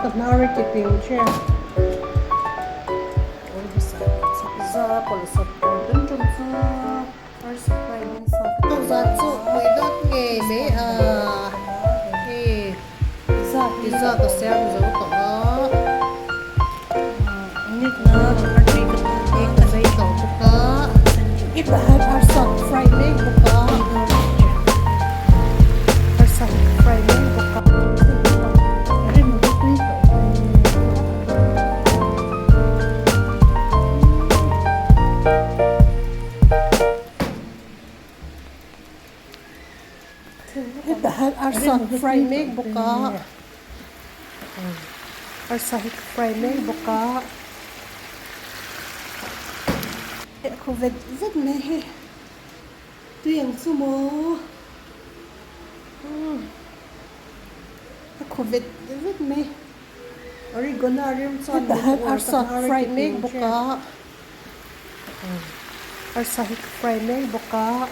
Kadnari tiping siya. Oi, bisa. Sa polisap ko. Dun dun sa first Friday sa. Ito zatsu. Pwedot ngay me. Isa to siya. Mizo to. Init na. Chakar na ito. Kasi ito. Buka. Itahan our soft Friday. Buka. Our soft Friday. Buka. Itahan our soft Friday. Buka. Our soft Friday. Buka. Ako ved mehe. Ito yung sumo. Ako ved me. Oregonium sa our soft Friday. Buka. Our soft Friday. Buka.